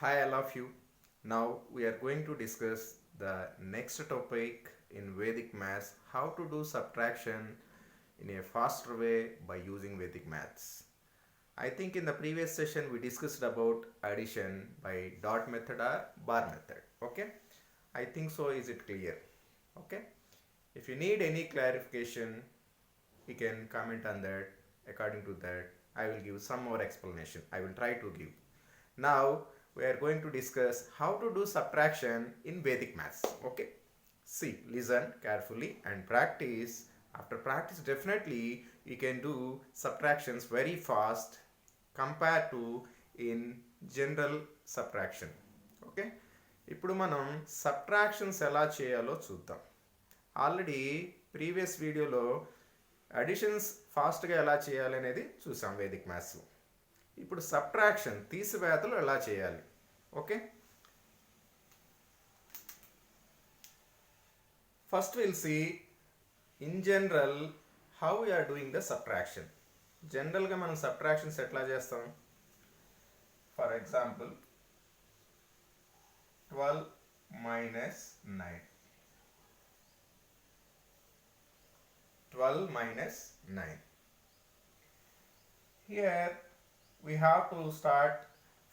Hi, all of you. Now we are going to discuss the next topic in Vedic maths, how to do subtraction in a faster way by using Vedic maths. I think in the previous session we discussed about addition by dot method or bar method. Okay? I think so. Is it clear? Okay? If you need any clarification, you can comment on that. According to that, I will give some more explanation. I will try to give. Now we are going to discuss how to do subtraction in Vedic maths. Okay, see, listen carefully and practice. After practice, definitely you can do subtractions very fast compared to in general subtraction. Okay, ఇప్పుడు మనం subtractions ఎలా చేయాలో చూద్దాం. Already previous వీడియోలో additions ఫాస్ట్గా ఎలా చేయాలి అనేది చూసాం వేదిక్ మ్యాథ్స్. ఇప్పుడు సబ్ట్రాక్షన్ తీసివేతలు ఎలా చేయాలి. Okay, first will see in general how we are doing the subtraction. జనరల్గా మనం సబ్ట్రాక్షన్స్ ఎట్లా చేస్తాం. For example 12 minus 9. 12 minus 9. Here we have to start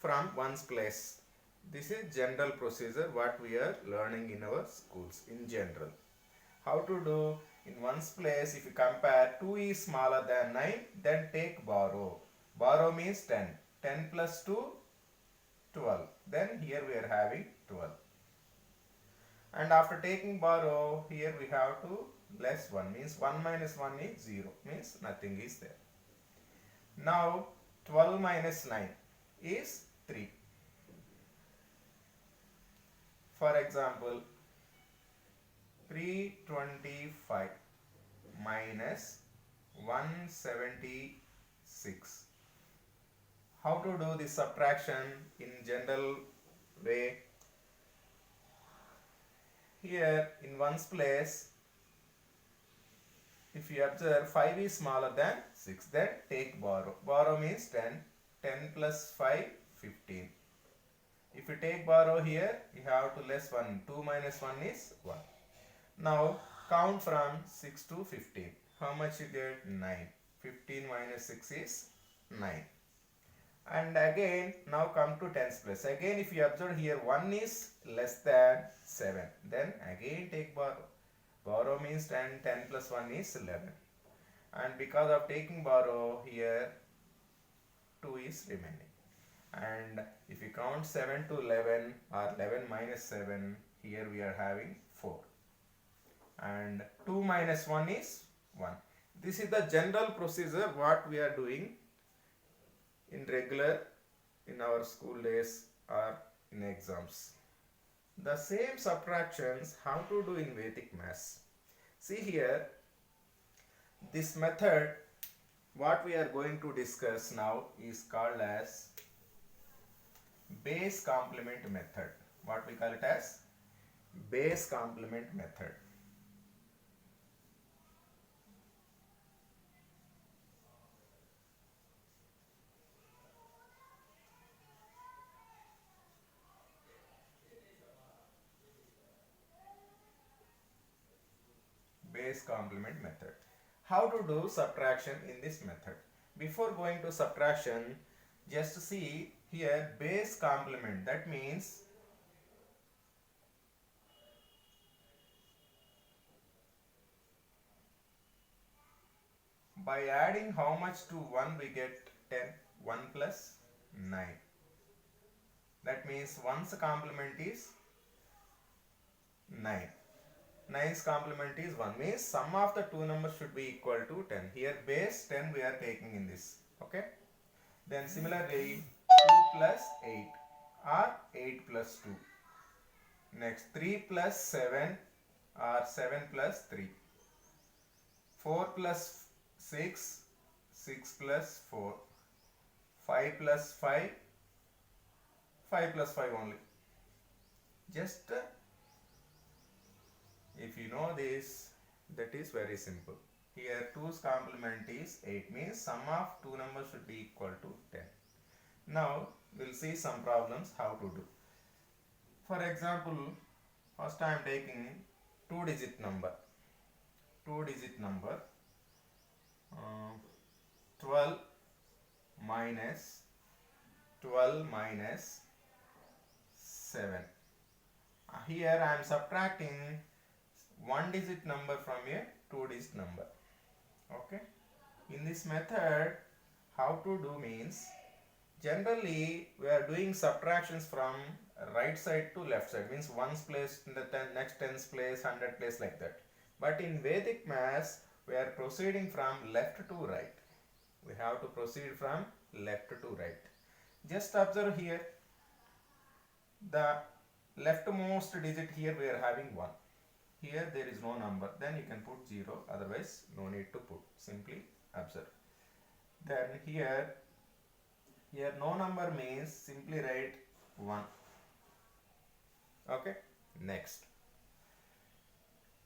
from ones place. This is general procedure what we are learning in our schools in general. How to do in ones place, if you compare 2 is smaller than 9, then take borrow. Borrow means 10. 10 plus 2, 12. Then here we are having 12. And after taking borrow, here we have to less 1 means 1 minus 1 is 0 means nothing is there. Now 12 minus 9 is 3. For example, 325 minus 176. How to do this subtraction in general way? Here in ones place, if you observe 5 is smaller than 6, then take borrow. Borrow means 10. 10 plus 5, 15. If you take borrow here, you have to less 1. 2 minus 1 is 1. Now count from 6 to 15. How much you get? 9. 15 minus 6 is 9. And again now come to tens place. Again if you observe here 1 is less than 7. Then again take borrow. Borrow means 10. 10 plus 1 is 11. And because of taking borrow here 2 is remaining. And if you count 7 to 11 or 11 minus 7, here we are having 4. And 2 minus 1 is 1. This is the general procedure what we are doing in regular in our school days or in exams. The same subtractions how to do in Vedic maths. See here, this method what we are going to discuss now is called as base complement method. What we call it as base complement method. Base complement method. How to do subtraction in this method? Before going to subtraction, just see here base complement. That means by adding how much to 1 we get 10. 1 plus 9. That means 1's complement is 9. 9's complement is 1 means sum of the two numbers should be equal to 10. Here base 10 we are taking in this. Okay. Then similarly 2 plus 8 or 8 plus 2. Next 3 plus 7 or 7 plus 3. 4 plus 6, 6 plus 4. 5 plus 5, 5 plus 5 only. Just if you know this, that is very simple. Here 2's complement is 8 means sum of two numbers should be equal to 10. Now we'll see some problems how to do. For example, first I am taking two digit number. uh, 12 minus 7. Here I am subtracting one digit number from a two digit number. Okay. In this method, how to do means, generally we are doing subtractions from right side to left side, means ones place in the next tens place, 100 place, like that. But in Vedic maths, we are proceeding from left to right. We have to proceed from left to right. Just observe here, the leftmost digit here we are having 1. Here there is no number, then you can put 0, otherwise no need to put, simply observe. Then here no number means simply write 1. Okay. Next,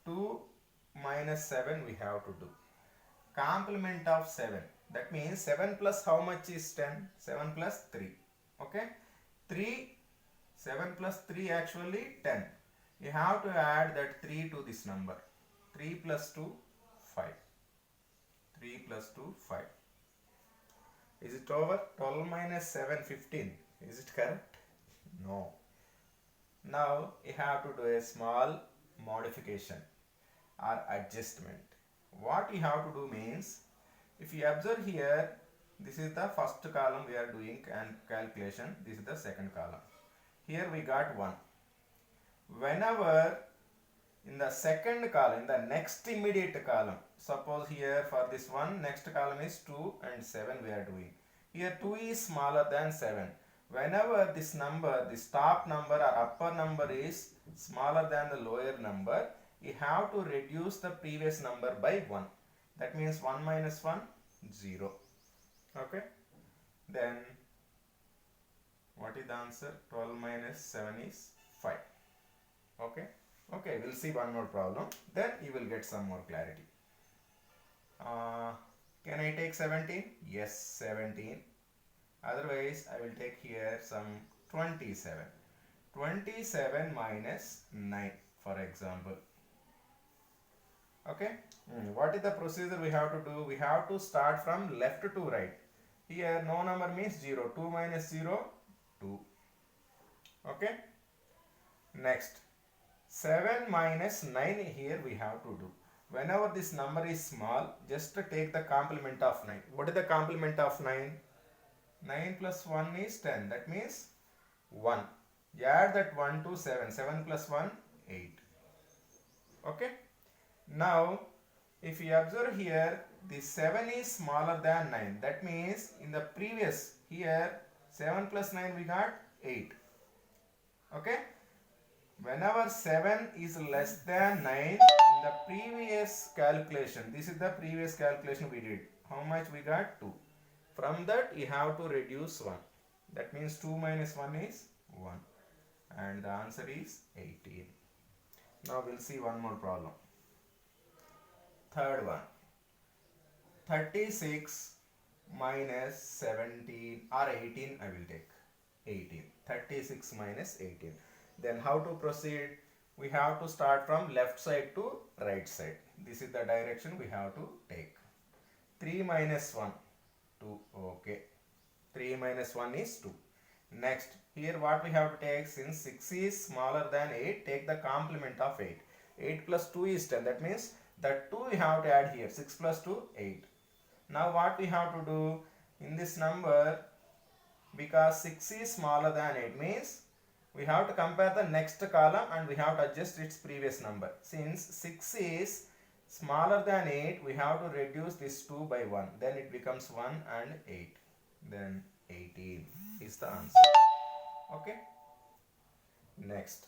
2 minus 7 we have to do. Complement of 7, that means 7 plus how much is 10? 7 plus 3. Okay. 7 plus 3 actually 10. You have to add that 3 to this number. 3 plus 2, 5. 3 plus 2, 5. Is it over? 12 minus 7, 15. Is it correct? No. Now you have to do a small modification or adjustment. What you have to do means, if you observe here, this is the first column we are doing and calculation. This is the second column. Here we got 1. Whenever in the second column, in the next immediate column, suppose here for this one, next column is 2 and 7 we are doing. Here 2 is smaller than 7. Whenever this number, this top number or upper number is smaller than the lower number, you have to reduce the previous number by 1. That means 1 minus 1, 0. Okay. Then what is the answer? 12 minus 7 is 5. Okay. Okay, we'll see one more problem. Then you will get some more clarity. Can I take 17? Yes, 17. Otherwise, I will take here some 27. 27 minus 9, for example. Okay. What is the procedure we have to do? We have to start from left to right. Here no number means 0. 2 minus 0, 2. Okay. Next, 7 minus 9 here we have to do. Whenever this number is small, just take the complement of 9. What is the complement of 9? 9 plus 1 is 10. That means 1. You add that 1 to 7. 7 plus 1, 8. Okay. Now, if you observe here, this 7 is smaller than 9. That means in the previous, here 7 plus 9 we got 8. Okay. Whenever 7 is less than 9, in the previous calculation, this is the previous calculation we did. How much we got? 2. From that you have to reduce 1. That means 2 minus 1 is 1. And the answer is 18. Now we'll see one more problem. Third one. 36 minus 17 or 18 I will take. 18. 36 minus 18. Then how to proceed? We have to start from left side to right side. This is the direction we have to take. 3 minus 1, 2. Okay. 3 minus 1 is 2. Next, here what we have to take, since 6 is smaller than 8, take the complement of 8. 8 plus 2 is 10. That means that 2 we have to add here. 6 plus 2, 8. Now what we have to do in this number, because 6 is smaller than 8 means we have to compare the next column and we have to adjust its previous number. Since 6 is smaller than 8, we have to reduce this 2 by 1. Then it becomes 1 and 8. Then 18 is the answer. Okay. Next.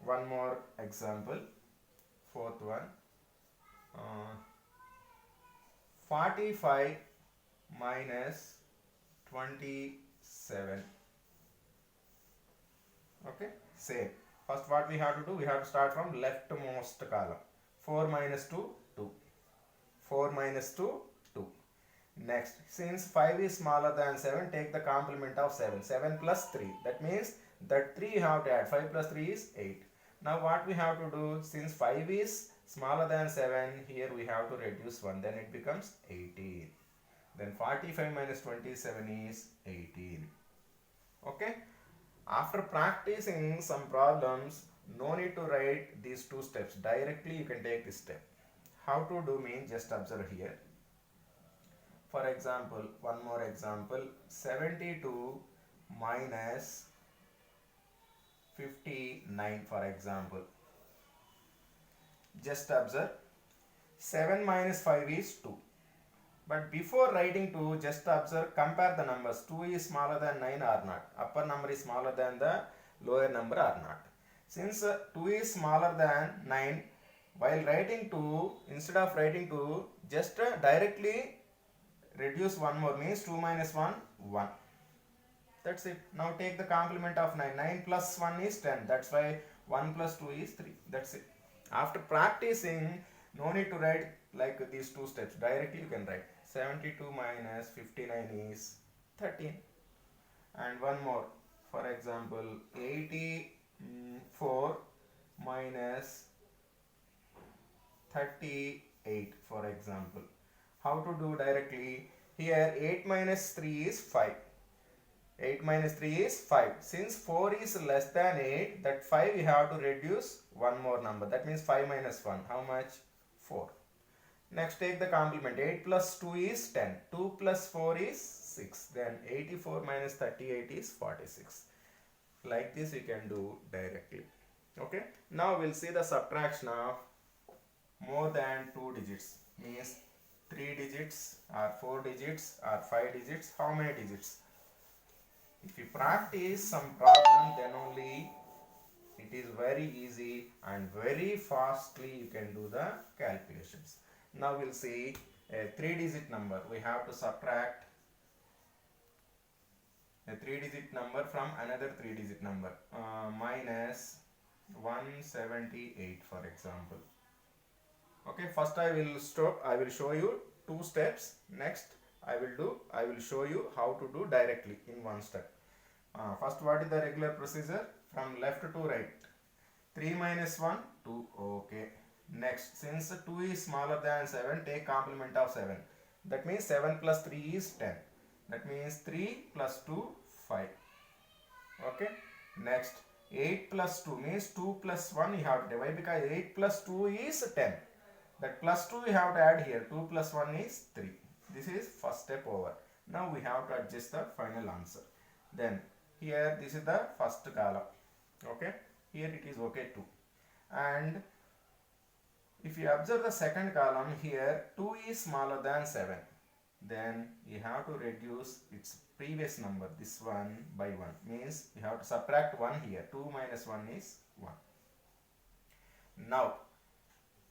One more example. Fourth one. 45 minus 27. Okay, same. First what we have to do, we have to start from leftmost column. 4 minus 2, 2. 4 minus 2, 2. Next, since 5 is smaller than 7, take the complement of 7. 7 plus 3. That means that 3 you have to add. 5 plus 3 is 8. Now what we have to do, since 5 is smaller than 7, here we have to reduce 1. Then it becomes 18. Then 45 minus 27 is 18. Okay. After practicing some problems, no need to write these two steps. Directly you can take this step. How to do mean, just observe here. For example, one more example, 72 minus 59 for example. Just observe, 7 minus 5 is 2. But before writing 2, just observe, compare the numbers. 2 is smaller than 9 or not. Upper number is smaller than the lower number or not. Since 2 is smaller than 9, while writing 2, instead of writing 2, just directly reduce one more, means 2 minus 1, 1. That's it. Now take the complement of 9. 9 plus 1 is 10. That's why 1 plus 2 is 3. That's it. After practicing, no need to write like these two steps. Directly you can write. 72 minus 59 is 13. And one more. For example, 84 minus 38 for example. How to do directly? Here 8 minus 3 is 5. 8 minus 3 is 5. Since 4 is less than 8, that 5 we have to reduce one more number. That means 5 minus 1. How much? 4. Next take the complement. 8 plus 2 is 10. 2 plus 4 is 6. Then 84 minus 38 is 46. Like this you can do directly. Okay. Now we'll see the subtraction of more than 2 digits. Means 3 digits or 4 digits or 5 digits. How many digits? If you practice some problem, then only it is very easy and very fastly you can do the calculations. Now we'll see a 3-digit number. We have to subtract a 3-digit number from another 3-digit number. Minus 178 for example. Okay, first I will show you 2 steps. Next I will show you how to do directly in one step. First, what is the regular procedure? From left to right. 3 minus 1, 2. Okay. Next, since 2 is smaller than 7, take complement of 7. That means 7 plus 3 is 10. That means 3 plus 2, 5. Okay. Next, 8 plus 2 means 2 plus 1 you have to divide, because 8 plus 2 is 10. That plus 2 you have to add here. 2 plus 1 is 3. This is first step over. Now we have to adjust the final answer. Then here this is the first column. Okay. Here it is okay too. And if you observe the second column, here 2 is smaller than 7. Then you have to reduce its previous number, this one, by 1. Means you have to subtract 1 here. 2 minus 1 is 1. Now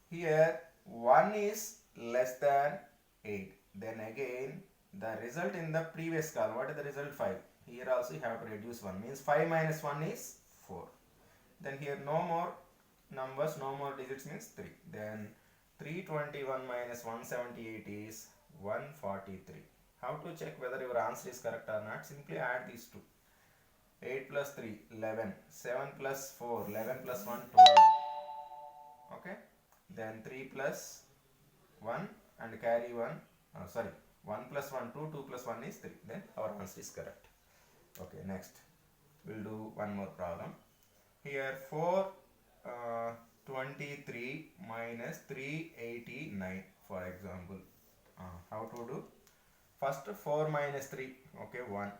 here 1 is less than 8. Then again the result in the previous column, what is the result? 5. Here also you have to reduce 1, means 5 minus 1 is 4. Then here no more numbers, no more digits, means 3. Then 321 minus 178 is 143. How to check whether your answer is correct or not? Simply add these two. 8 plus 3, 11. 7 plus 4, 11 plus 1, 12. Okay. Then 3 plus 1 and carry 1. 1 plus 1, 2, 2 plus 1 is 3. Then our answer is correct. Okay, next. We'll do one more problem. Here 423 minus 389 for example. How to do? First 4 minus 3. Okay, 1.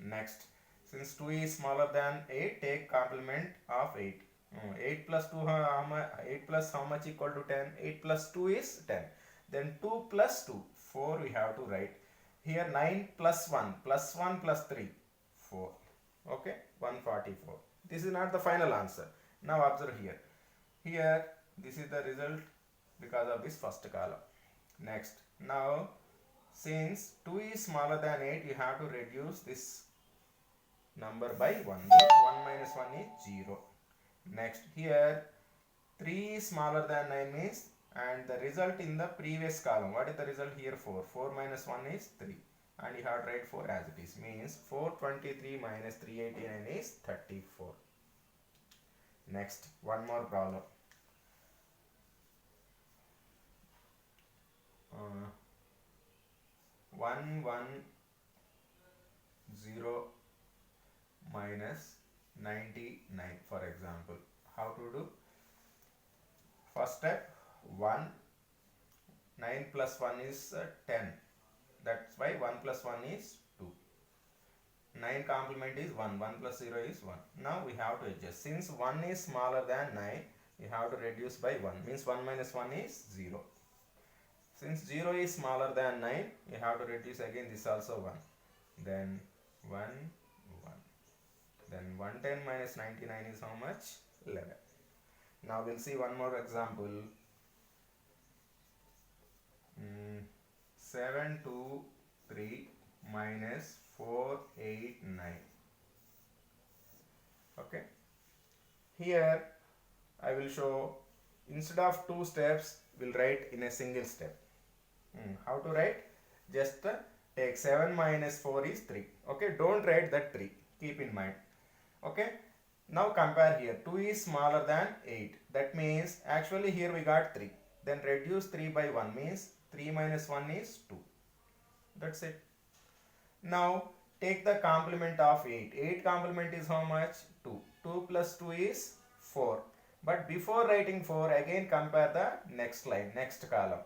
Next, since 2 is smaller than 8, take complement of 8. 8 plus 2, 8 plus how much equal to 10? 8 plus 2 is 10. Then 2 plus 2, 4 we have to write. Here 9 plus 1 plus 1 plus 3, 4. Okay, 144. This is not the final answer. Now observe here. Here this is the result because of this first column. Next, now since 2 is smaller than 8, you have to reduce this number by 1. 1 minus 1 is 0. Next, here 3 is smaller than 9 means and the result in the previous column. What is the result here? 4. 4 minus 1 is 3. And you have to write 4 as it is. Means 423 minus 389 is 34. Next, one more problem. 110 minus 99, for example. How to do? First step, 1, 9 plus 1 is 10. That's why 1 plus 1 is 2. 9 complement is 1. 1 plus 0 is 1. Now we have to adjust. Since 1 is smaller than 9, we have to reduce by 1. Means 1 minus 1 is 0. Since 0 is smaller than 9, we have to reduce again this also 1. Then 1, 1. Then 110 minus 99 is how much? 11. Now we'll see one more example. 723 minus 489. Okay. Here I will show, instead of 2 steps, we'll write in a single step. How to write? Just take 7 minus 4 is 3. Okay. Don't write that 3. Keep in mind. Okay. Now compare here. 2 is smaller than 8. That means actually here we got 3. Then reduce 3 by 1 means 3 minus 1 is 2. That's it. Now take the complement of 8. 8 complement is how much? 2. 2 plus 2 is 4. But before writing 4, again compare the next line, next column.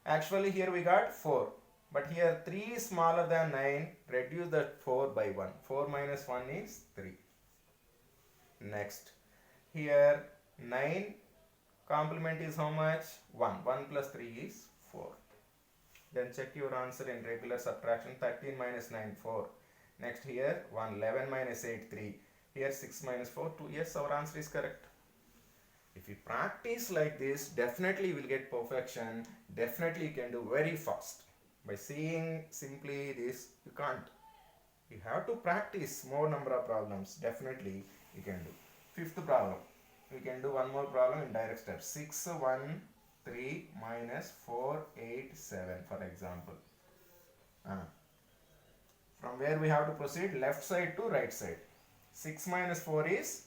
Actually here we got 4. But here 3 is smaller than 9. Reduce that 4 by 1. 4 minus 1 is 3. Next. Here 9 complement is how much? 1. 1 plus 3 is 4. Then check your answer in regular subtraction. 13 minus 9, 4. Next here 1. 11 minus 8, 3. Here 6 minus 4, 2. Yes, our answer is correct. If you practice like this, definitely you will get perfection. Definitely you can do very fast. By seeing simply this, you can't. You have to practice more number of problems. Definitely you can do. Fifth problem. We can do one more problem in direct steps. 613 minus 487, for example. From where we have to proceed? Left side to right side. 6 minus 4 is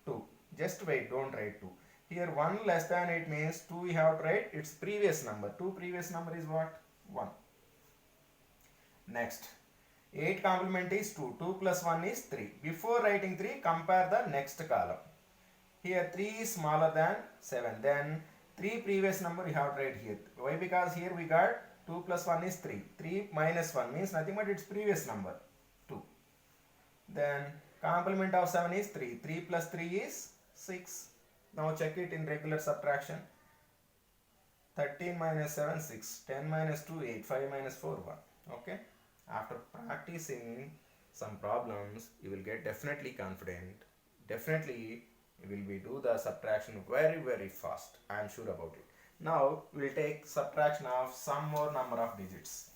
2. Just wait, don't write 2. Here 1 less than 8 means 2 we have to write its previous number. 2 previous number is what? 1. Next. 8 complement is 2. 2 plus 1 is 3. Before writing 3, compare the next column. Here 3 is smaller than 7. Then 3 previous number we have to write here. Why? Because here we got 2 plus 1 is 3. 3 minus 1 means nothing but its previous number, 2. Then complement of 7 is 3. 3 plus 3 is 6. Now check it in regular subtraction. 13 minus 7, 6. 10 minus 2, 8. 5 minus 4, 1. Okay. After practicing some problems, you will get definitely confident. Definitely you will be do the subtraction very fast. I am sure about it. Now we will take subtraction of some more number of digits.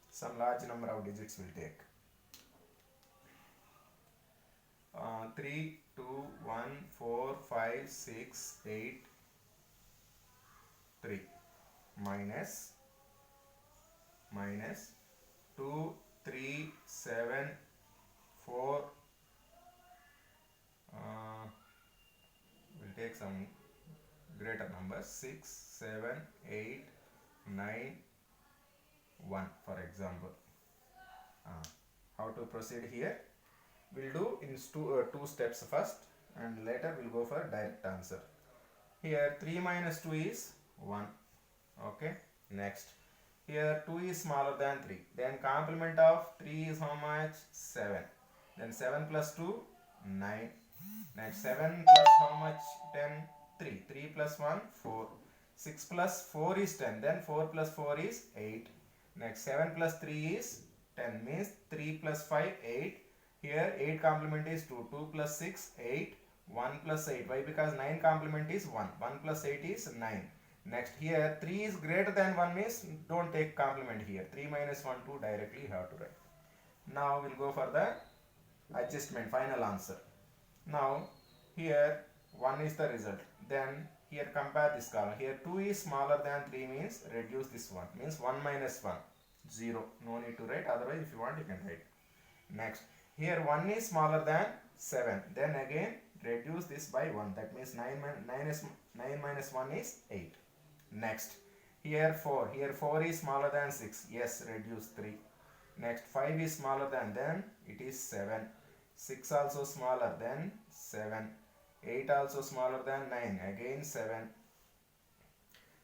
Some large number of digits will take. 3, 2, 1, 4, 5, 6, 8, 3 minus 2, 3, 7, 4. We'll take some greater numbers. 6, 7, 8, 9, 1, for example. How to proceed here? We'll do in two steps first, and later we'll go for direct answer. Here 3 minus 2 is 1. Okay. Next. Here 2 is smaller than 3. Then complement of 3 is how much? 7. Then 7 plus 2, 9. Next 7 plus how much? 10, 3. 3 plus 1, 4. 6 plus 4 is 10. Then 4 plus 4 is 8. Next 7 plus 3 is 10. Means 3 plus 5, 8. Here 8 complement is 2. 2 plus 6, 8. 1 plus 8. Why? Because 9 complement is 1. 1 plus 8 is 9. Next, here 3 is greater than 1 means don't take complement here. 3 minus 1, 2 directly you have to write. Now we'll go for the adjustment, final answer. Now here 1 is the result. Then here compare this column. Here 2 is smaller than 3 means reduce this 1. Means 1 minus 1, 0. No need to write. Otherwise if you want you can write. Next, here 1 is smaller than 7. Then again reduce this by 1. That means 9 minus 1 is 8. Next, here 4. Here 4 is smaller than 6. Yes, reduce 3. Next, 5 is smaller than, then it is 7. 6 also smaller than 7. 8 also smaller than 9. Again 7.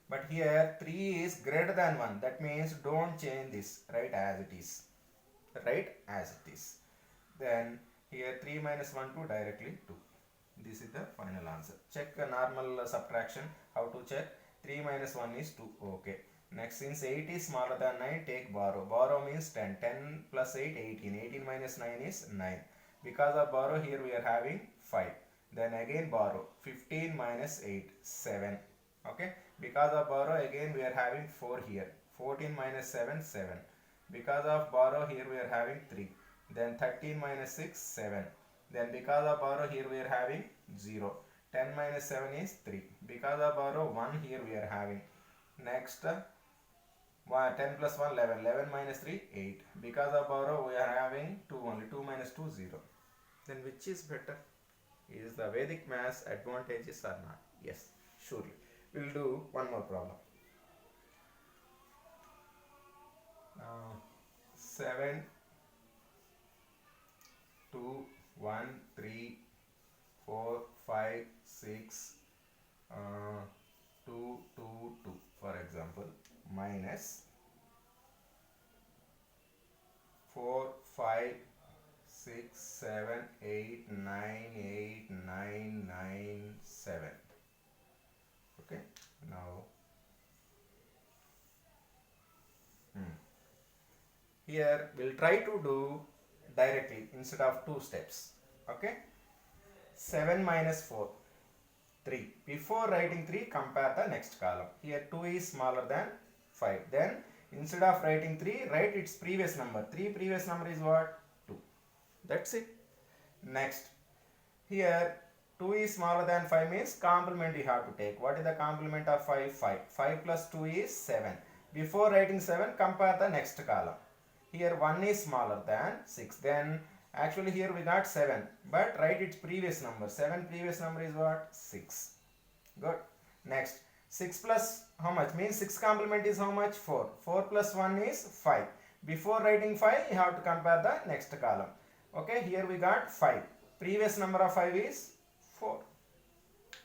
But here 3 is greater than 1. That means don't change this. Write as it is. Write as it is. Then here 3 minus 1, 2 directly 2. This is the final answer. Check a normal subtraction. How to check? 3 minus 1 is 2. Okay. Next, since 8 is smaller than 9, take borrow. Borrow means 10. 10 plus 8, 18. 18 minus 9 is 9. Because of borrow, here we are having 5. Then again borrow. 15 minus 8, 7. Okay. Because of borrow, again we are having 4 here. 14 minus 7, 7. Because of borrow, here we are having 3. Then 13 minus 6, 7. Then because of borrow, here we are having 0. 10 minus 7 is 3. Because of borrow, 1 here we are having. Next, 10 plus 1, 11. 11 minus 3, 8. Because of borrow, we are having 2 only. 2 minus 2, 0. Then which is better? Is the Vedic maths advantages or not? Yes, surely. We'll do one more problem. 7, 2, 1, 3, 4, 5, 6, 2, 2, 2 for example, minus 4, 5, 6, 7, 8, 9, 8, 9, 9, 7. Okay, now here we'll try to do directly instead of 2 steps. Okay, 7 minus 4, 3. Before writing 3, compare the next column. Here 2 is smaller than 5. Then instead of writing 3, write its previous number. 3 previous number is what? 2. That's it. Next, here 2 is smaller than 5 means complement you have to take. What is the complement of 5? 5. 5 plus 2 is 7. Before writing 7, compare the next column. Here 1 is smaller than 6. Then actually here we got 7. But write its previous number. 7 previous number is what? 6. Good. Next, 6 plus how much? Means 6 complement is how much? 4. 4 plus 1 is 5. Before writing 5, you have to compare the next column. Okay, here we got 5. Previous number of 5 is 4.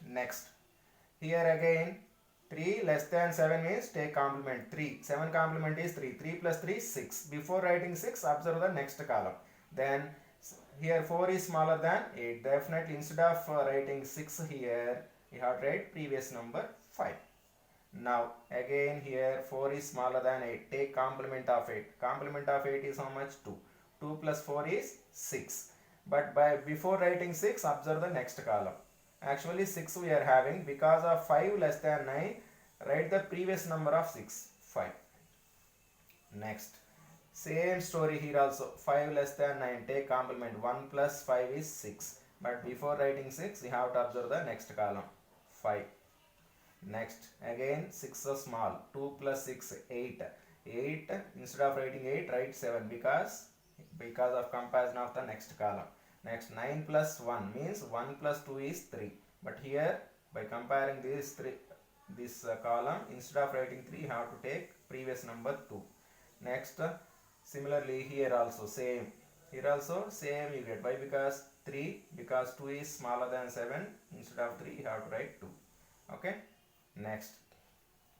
Next, here again 3 less than 7 means take complement 3. 7 complement is 3. 3 plus 3 is 6. Before writing 6, observe the next column. Then here 4 is smaller than 8. Definitely instead of writing 6 here, you have to write previous number 5. Now again here 4 is smaller than 8. Take complement of 8. Complement of 8 is how much? 2. 2 plus 4 is 6. But before writing 6, observe the next column. Actually 6 we are having. Because of 5 less than 9, write the previous number of 6, 5. Next, same story here also. 5 less than 9, take complement. 1 plus 5 is 6. But before writing 6, you have to observe the next column, 5. Next, again 6 is small. 2 plus 6, 8. 8, instead of writing 8, write 7 because of comparison of the next column. Next, 9 plus 1 means 1 plus 2 is 3. But here, by comparing this column, instead of writing 3, you have to take previous number 2. Next, similarly here also same. Here also same you get. Why? Because 3, because 2 is smaller than 7. Instead of 3, you have to write 2. Okay. Next,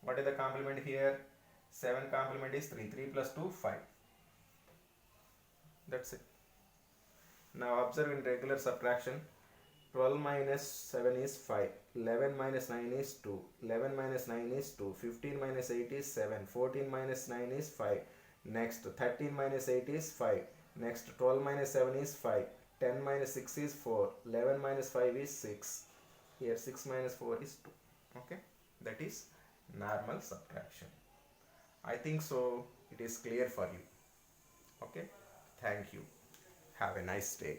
what is the complement here? 7 complement is 3. 3 plus 2, 5. That's it. Now observe in regular subtraction. 12 minus 7 is 5. 11 minus 9 is 2. 11 minus 9 is 2. 15 minus 8 is 7. 14 minus 9 is 5. Next, 13 minus 8 is 5. Next, 12 minus 7 is 5. 10 minus 6 is 4. 11 minus 5 is 6. Here 6 minus 4 is 2. Okay, that is normal subtraction. I think so it is clear for you. Okay, thank you. Have a nice day.